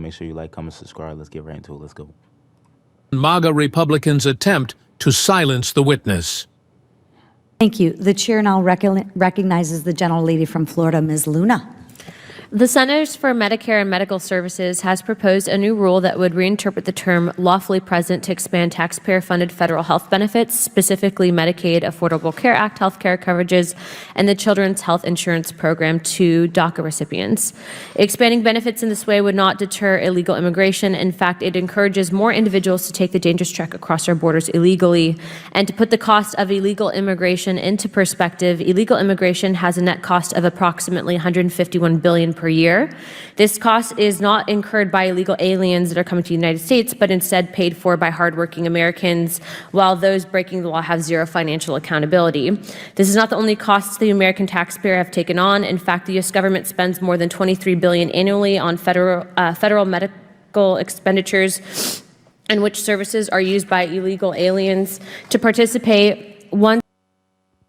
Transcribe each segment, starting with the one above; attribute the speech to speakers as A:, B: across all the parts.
A: Make sure you like, comment, subscribe. Let's get right into it. Let's go.
B: MAGA Republicans attempt to silence the witness.
C: Thank you. The chair now recognizes the gentlelady from Florida, Ms. Luna.
D: The Centers for Medicare and Medical Services has proposed a new rule that would reinterpret the term lawfully present to expand taxpayer-funded federal health benefits, specifically Medicaid, Affordable Care Act healthcare coverages, and the Children's Health Insurance Program to DACA recipients. Expanding benefits in this way would not deter illegal immigration. In fact, it encourages more individuals to take the dangerous trek across our borders illegally. And to put the cost of illegal immigration into perspective, illegal immigration has a net cost of approximately $151 billion per year. This cost is not incurred by illegal aliens that are coming to the United States, but instead paid for by hardworking Americans, while those breaking the law have zero financial accountability. This is not the only costs the American taxpayer have taken on. In fact, the U.S. government spends more than $23 billion annually on federal medical expenditures, in which services are used by illegal aliens to participate.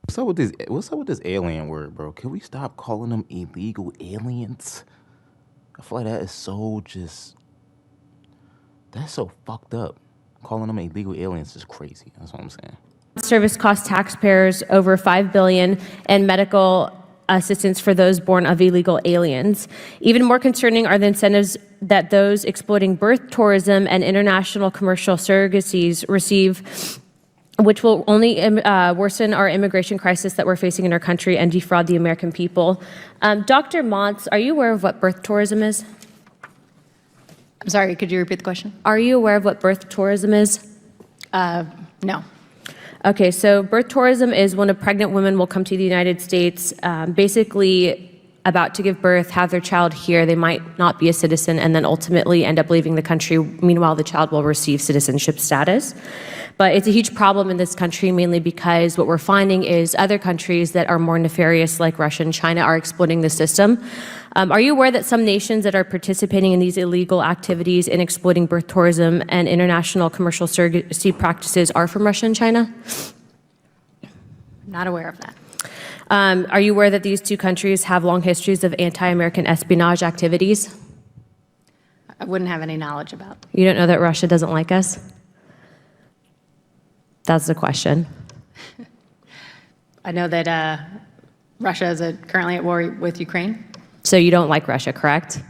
A: What's up with this alien word, bro? Can we stop calling them illegal aliens? I feel like that is that's so fucked up. Calling them illegal aliens is crazy. That's what I'm saying.
D: Service costs taxpayers over $5 billion in medical assistance for those born of illegal aliens. Even more concerning are the incentives that those exploiting birth tourism and international commercial surrogacies receive, which will only worsen our immigration crisis that we're facing in our country and defraud the American people. Dr. Montz, are you aware of what birth tourism is?
E: I'm sorry, could you repeat the question?
D: Are you aware of what birth tourism is?
E: No.
D: Okay, so birth tourism is when a pregnant woman will come to the United States, basically about to give birth, have their child here. They might not be a citizen and then ultimately end up leaving the country. Meanwhile, the child will receive citizenship status. But it's a huge problem in this country, mainly because what we're finding is other countries that are more nefarious, like Russia and China, are exploiting the system. Are you aware that some nations that are participating in these illegal activities in exploiting birth tourism and international commercial surrogacy practices are from Russia and China?
E: Not aware of that.
D: Are you aware that these two countries have long histories of anti-American espionage activities?
E: I wouldn't have any knowledge about.
D: You don't know that Russia doesn't like us? That's the question.
E: I know that Russia is currently at war with Ukraine.
D: So you don't like Russia, correct?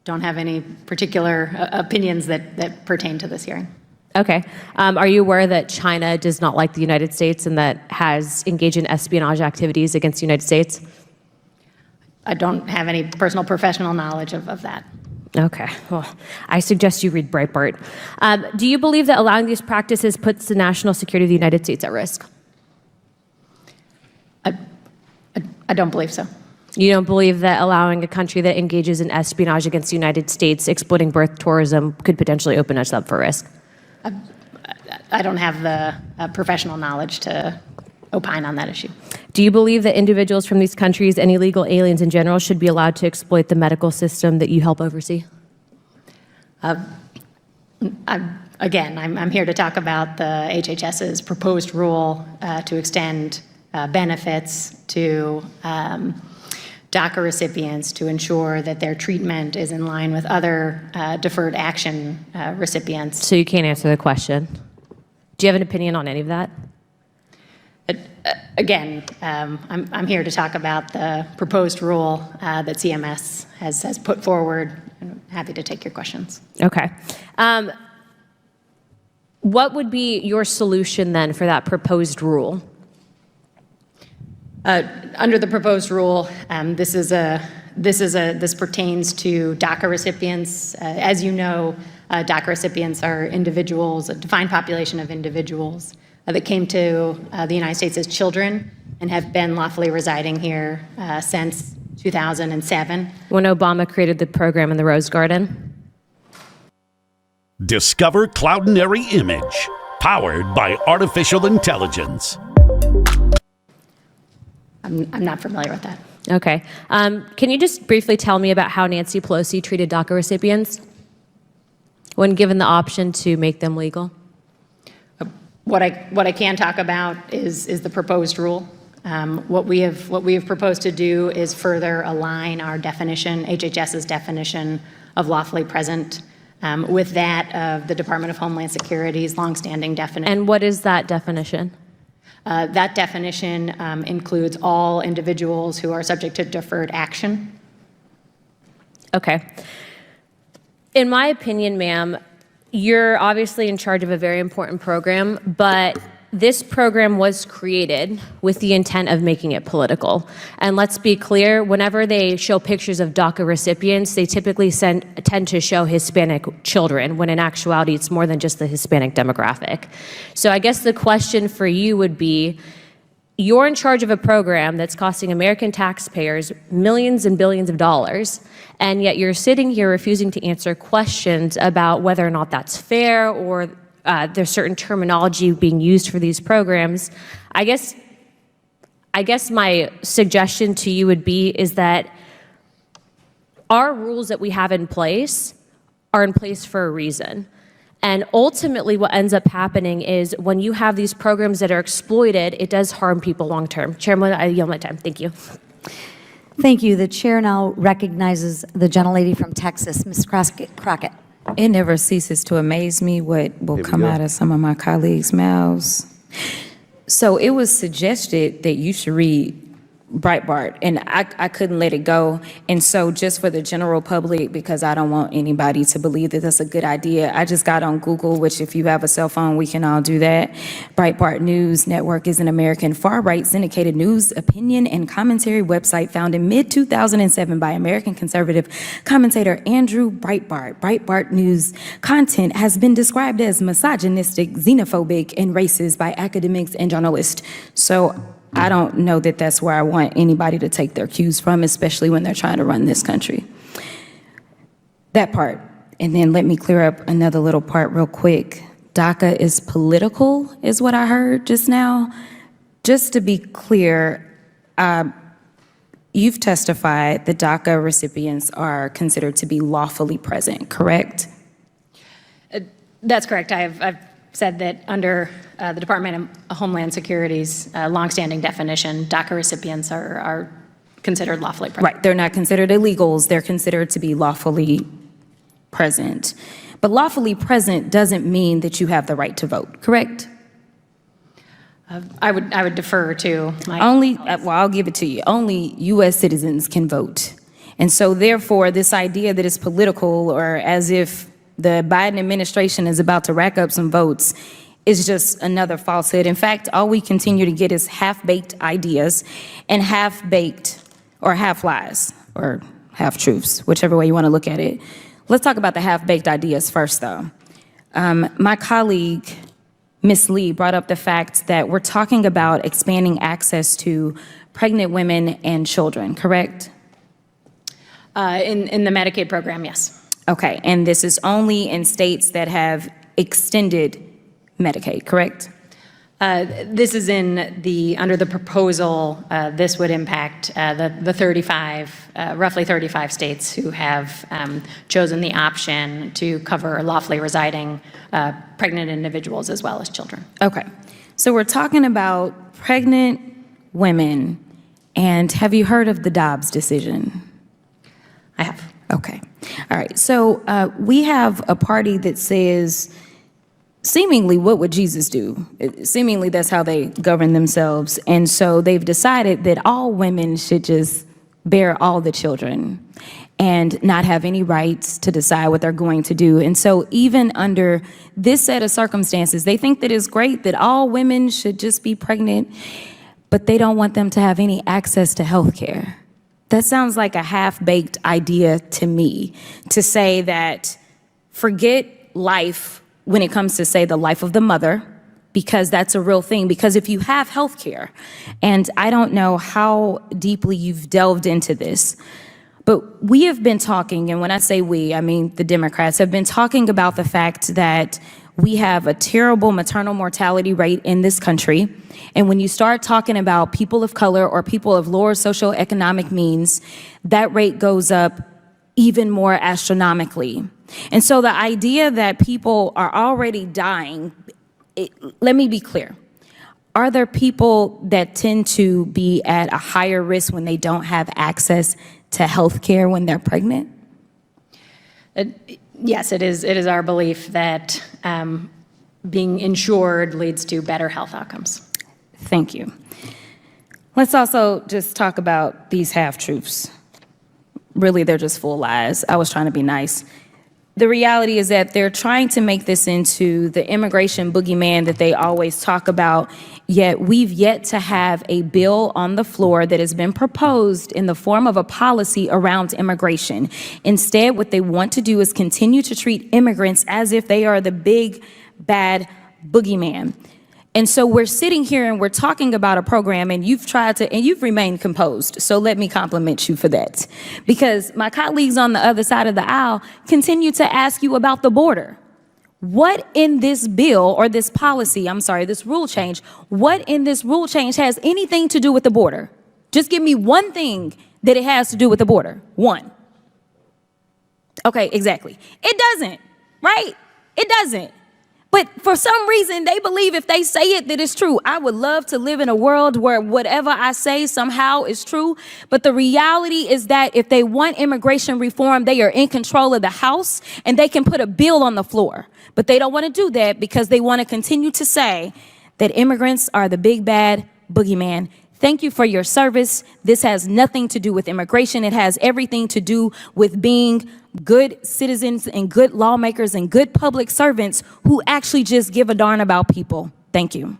E: Don't have any particular opinions that pertain to this hearing.
D: Okay. Are you aware that China does not like the United States and that has engaged in espionage activities against the United States?
E: I don't have any personal professional knowledge of that.
D: Okay. Well, I suggest you read Breitbart. Do you believe that allowing these practices puts the national security of the United States at risk?
E: I don't believe so.
D: You don't believe that allowing a country that engages in espionage against the United States, exploiting birth tourism, could potentially open us up for risk?
E: I don't have the professional knowledge to opine on that issue.
D: Do you believe that individuals from these countries and illegal aliens in general should be allowed to exploit the medical system that you help oversee?
E: Again, I'm here to talk about the HHS's proposed rule to extend benefits to DACA recipients to ensure that their treatment is in line with other deferred action recipients.
D: So you can't answer the question. Do you have an opinion on any of that?
E: Again, I'm here to talk about the proposed rule that CMS has put forward. I'm happy to take your questions.
D: Okay. What would be your solution then for that proposed rule?
E: Under the proposed rule, this pertains to DACA recipients. As you know, DACA recipients are individuals, a defined population of individuals that came to the United States as children and have been lawfully residing here since 2007.
D: When Obama created the program in the Rose Garden?
F: Discover Cloudinary Image, powered by artificial intelligence.
E: I'm not familiar with that.
D: Okay. Can you just briefly tell me about how Nancy Pelosi treated DACA recipients when given the option to make them legal?
E: What I can talk about is the proposed rule. What we have proposed to do is further align our definition, HHS's definition of lawfully present with that of the Department of Homeland Security's longstanding definition.
D: And what is that definition?
E: That definition includes all individuals who are subject to deferred action.
D: Okay. In my opinion, ma'am, you're obviously in charge of a very important program, but this program was created with the intent of making it political. And let's be clear, whenever they show pictures of DACA recipients, they typically tend to show Hispanic children, when in actuality it's more than just the Hispanic demographic. So I guess the question for you would be, you're in charge of a program that's costing American taxpayers millions and billions of dollars, and yet you're sitting here refusing to answer questions about whether or not that's fair or there's certain terminology being used for these programs. I guess my suggestion to you would be is that our rules that we have in place are in place for a reason. And ultimately what ends up happening is when you have these programs that are exploited, it does harm people long term. Chairman, I yield my time. Thank you.
C: Thank you. The chair now recognizes the gentlelady from Texas, Ms. Crockett.
G: It never ceases to amaze me what will come out of some of my colleagues' mouths. So it was suggested that you should read Breitbart, and I couldn't let it go. And so just for the general public, because I don't want anybody to believe that that's a good idea, I just got on Google, which if you have a cell phone, we can all do that. Breitbart News Network is an American far-right syndicated news, opinion, and commentary website founded mid-2007 by American conservative commentator Andrew Breitbart. Breitbart News content has been described as misogynistic, xenophobic, and racist by academics and journalists. So I don't know that that's where I want anybody to take their cues from, especially when they're trying to run this country. That part. And then let me clear up another little part real quick. DACA is political, is what I heard just now. Just to be clear, you've testified that DACA recipients are considered to be lawfully present, correct?
E: That's correct. I've said that under the Department of Homeland Security's longstanding definition, DACA recipients are considered lawfully present.
G: Right, they're not considered illegals, they're considered to be lawfully present. But lawfully present doesn't mean that you have the right to vote, correct?
E: I would defer to my
G: Well, I'll give it to you. Only U.S. citizens can vote. And so therefore, this idea that it's political or as if the Biden administration is about to rack up some votes is just another falsehood. In fact, all we continue to get is half-baked ideas and half-baked or half-lies or half-truths, whichever way you want to look at it. Let's talk about the half-baked ideas first, though. My colleague, Ms. Lee, brought up the fact that we're talking about expanding access to pregnant women and children, correct?
E: in the Medicaid program, yes.
G: Okay, and this is only in states that have extended Medicaid, correct?
E: This is under the proposal, this would impact the 35, roughly 35 states who have chosen the option to cover lawfully residing pregnant individuals as well as children.
G: Okay, so we're talking about pregnant women, and have you heard of the Dobbs decision?
E: I have.
G: Okay, all right, so we have a party that says, seemingly, what would Jesus do? Seemingly, that's how they govern themselves. And so they've decided that all women should just bear all the children and not have any rights to decide what they're going to do. And so even under this set of circumstances, they think that it's great that all women should just be pregnant, but they don't want them to have any access to health care. That sounds like a half-baked idea to me, to say that forget life when it comes to, say, the life of the mother, because that's a real thing. Because if you have health care, and I don't know how deeply you've delved into this, but we have been talking, and when I say we, I mean the Democrats, have been talking about the fact that we have a terrible maternal mortality rate in this country. And when you start talking about people of color or people of lower socioeconomic means, that rate goes up even more astronomically. And so the idea that people are already dying, let me be clear. Are there people that tend to be at a higher risk when they don't have access to health care when they're pregnant?
E: Yes, it is our belief that being insured leads to better health outcomes.
G: Thank you. Let's also just talk about these half-truths. Really, they're just full lies. I was trying to be nice. The reality is that they're trying to make this into the immigration boogeyman that they always talk about, yet we've yet to have a bill on the floor that has been proposed in the form of a policy around immigration. Instead, what they want to do is continue to treat immigrants as if they are the big, bad boogeyman. And so we're sitting here and we're talking about a program, and you've remained composed. So let me compliment you for that. Because my colleagues on the other side of the aisle continue to ask you about the border. What in this bill or this policy, this rule change, what in this rule change has anything to do with the border? Just give me one thing that it has to do with the border. One. Okay, exactly. It doesn't, right? It doesn't. But for some reason, they believe if they say it, that it's true. I would love to live in a world where whatever I say somehow is true. But the reality is that if they want immigration reform, they are in control of the House and they can put a bill on the floor. But they don't want to do that because they want to continue to say that immigrants are the big bad boogeyman. Thank you for your service. This has nothing to do with immigration. It has everything to do with being good citizens and good lawmakers and good public servants who actually just give a darn about people. Thank you.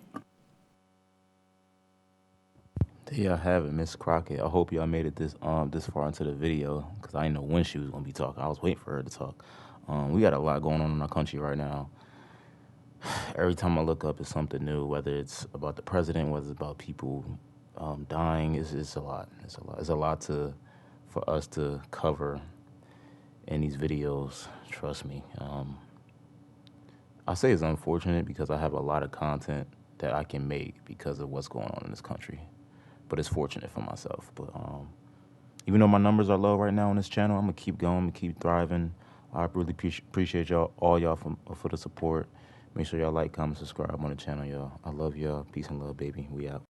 A: There y'all have it, Miss Crockett. I hope y'all made it this far into the video, because I didn't know when she was gonna be talking. I was waiting for her to talk. We got a lot going on in our country right now. Every time I look up, it's something new. Whether it's about the president, whether it's about people dying, it's a lot. It's a lot for us to cover in these videos. Trust me. I say it's unfortunate because I have a lot of content that I can make because of what's going on in this country. But it's fortunate for myself. But even though my numbers are low right now on this channel, I'm gonna keep going, I'm gonna keep thriving. I really appreciate y'all for the support. Make sure y'all like, comment, subscribe on the channel, y'all. I love y'all. Peace and love, baby. We out.